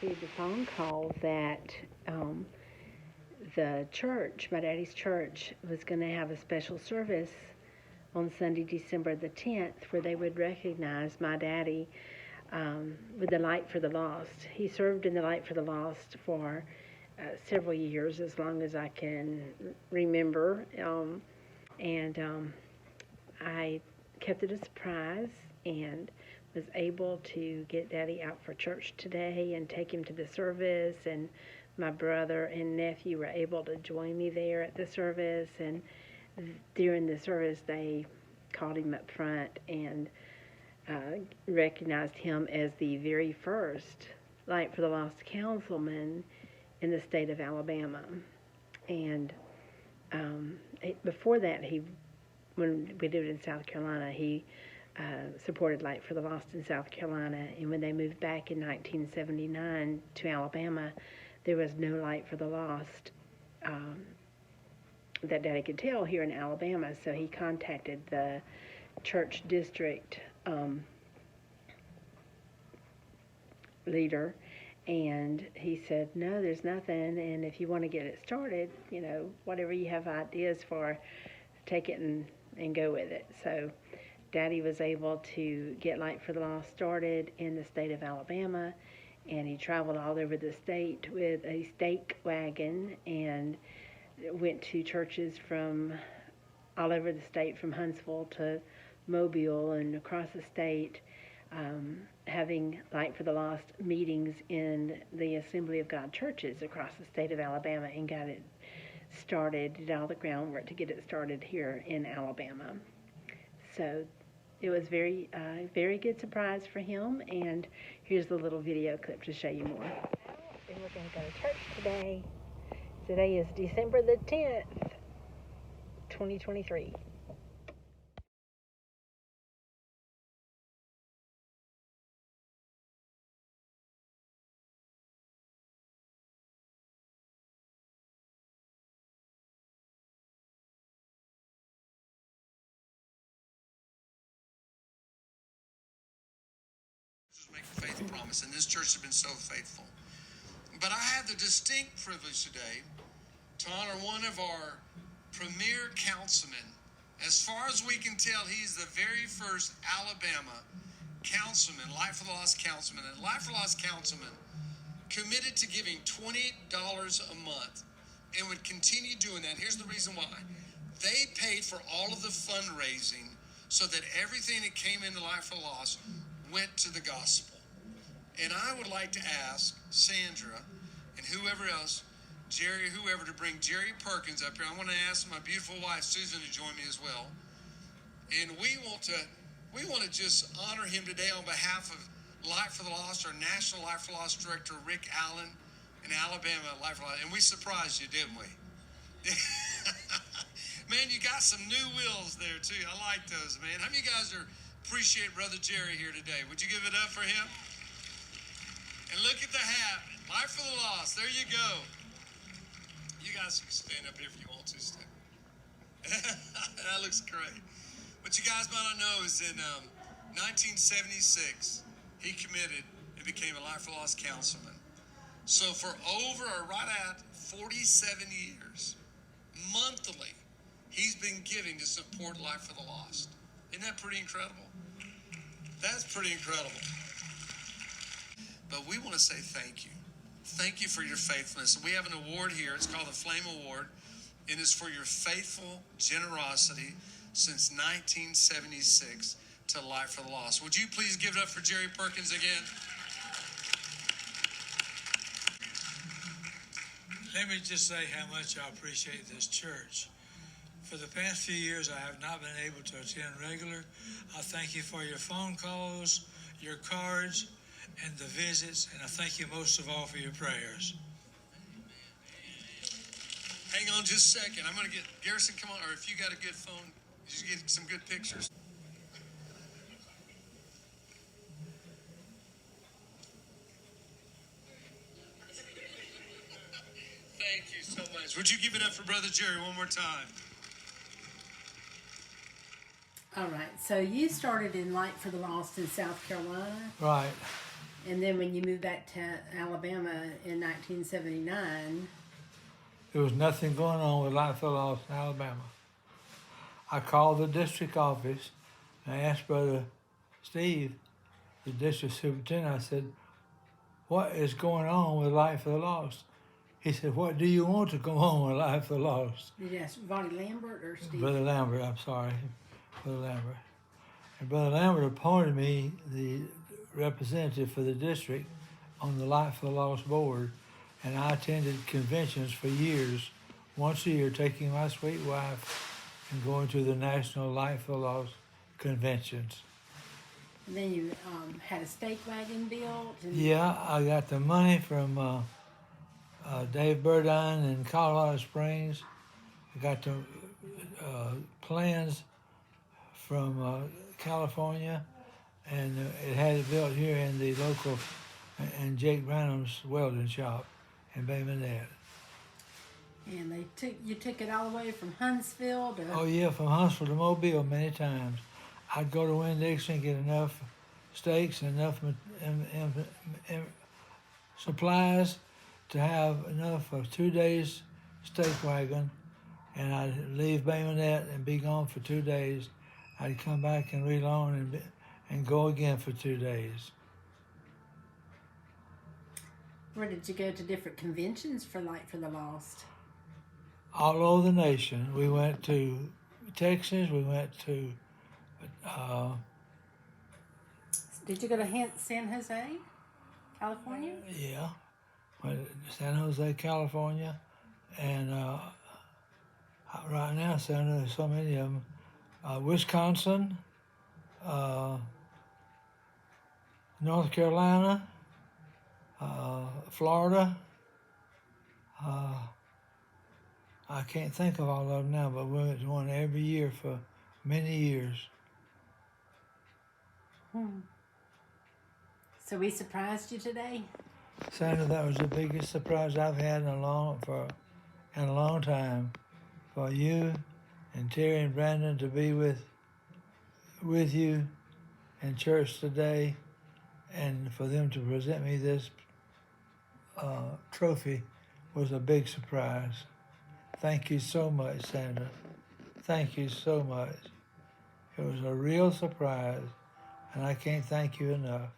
received a phone call that the church, my daddy's church, was going to have a special service on Sunday, December the 10th, where they would recognize my daddy with the Light for the Lost. He served in the Light for the Lost for several years, as long as I can remember. And I kept it a surprise and was able to get Daddy out for church today and take him to the service. And my brother and nephew were able to join me there at the service. And during the service, they called him up front and recognized him as the very first Light for the Lost councilman in the state of Alabama. And before that, when we lived in South Carolina, he supported Light for the Lost in South Carolina. And when they moved back in 1979 to Alabama, there was no Light for the Lost that Daddy could tell here in Alabama. So he contacted the church district leader, and he said, no, there's nothing, and if you want to get it started, whatever you have ideas for, take it and go with it. So Daddy was able to get Light for the Lost started in the state of Alabama, and he traveled all over the state with a stake wagon and went to churches from all over the state, from Huntsville to Mobile and across the state, having Light for the Lost meetings in the Assembly of God churches across the state of Alabama, and got it started, did all the groundwork to get it started here in Alabama. So it was very good surprise for him, and here's the little video clip to show you more. And we're going to go to church today. Today is December the 10th, 2023. Make a faith promise, and this church has been so faithful. But I have the distinct privilege today to honor one of our premier councilmen. As far as we can tell, he's the very first Alabama councilman, Light for the Lost councilman. And Light for the Lost councilman committed to giving $20 a month and would continue doing that. Here's the reason why. They paid for all of the fundraising so that everything that came into Light for the Lost went to the gospel. And I would like to ask Sandra and whoever else, Jerry, whoever, to bring Jerry Perkins up here. I want to ask my beautiful wife Susan to join me as well. And we want to just honor him today on behalf of Light for the Lost, our National Light for the Lost Director Rick Allen in Alabama Light for the Lost. And we surprised you, didn't we? Man, you got some new wheels there too. I like those, man. How many of you guys appreciate Brother Jerry here today? Would you give it up for him? And look at the hat. Light for the Lost. There you go. You guys can stand up here if you want to. Stand. That looks great. What you guys might not know is in 1976, he committed and became a Light for the Lost councilman. So for right at 47 years, monthly, he's been giving to support Light for the Lost. Isn't that pretty incredible? That's pretty incredible. But we want to say thank you. Thank you for your faithfulness. We have an award here. It's called the Flame Award. It is for your faithful generosity since 1976 to Light for the Lost. Would you please give it up for Jerry Perkins again? Let me just say how much I appreciate this church. For the past few years, I have not been able to attend regular. I thank you for your phone calls, your cards, and the visits, and I thank you most of all for your prayers. Hang on just a second. I'm going to get Garrison, come on, or if you got a good phone, just get some good pictures. Thank you so much. Would you give it up for Brother Jerry one more time? All right, so you started in Light for the Lost in South Carolina. Right. And then when you moved back to Alabama in 1979, There was nothing going on with Life for the Lost in Alabama. I called the district office and I asked Brother Steve, the district superintendent, I said, what is going on with Life for the Lost? He said, what do you want to go on with Life for the Lost? did you ask Vonnie Lambert or Steve? Brother Lambert, I'm sorry, Brother Lambert. And Brother Lambert appointed me the representative for the district on the Life for the Lost board, and I attended conventions for years, once a year, taking my sweet wife and going to the National Life for the Lost conventions. And then you had a stake wagon built. And Yeah, I got the money from Dave Burdine in Colorado Springs. I got the plans from California, and it had it built here in the local, in Jake Branham's welding shop in Bay Minette. And you took it all the way from Huntsville to. Oh yeah, from Huntsville to Mobile many times. I'd go to Winn-Dixie and get enough steaks and enough supplies to have enough for 2 days steak wagon, and I'd leave Bay Minette and be gone for 2 days. I'd come back and reload and go again for 2 days. Where did you go to different conventions for Light for the Lost? All over the nation. We went to Texas. We went to Did you go to San Jose, California? yeah, went to San Jose, California, and right now, there's so many of them. Wisconsin, North Carolina, Florida. I can't think of all of them now, but we went to one every year for many years. So we surprised you today? Sandra, that was the biggest surprise I've had in a long time. For you and Terry and Brandon to be with you in church today, and for them to present me this trophy was a big surprise. Thank you so much, Sandra. Thank you so much. It was a real surprise, and I can't thank you enough.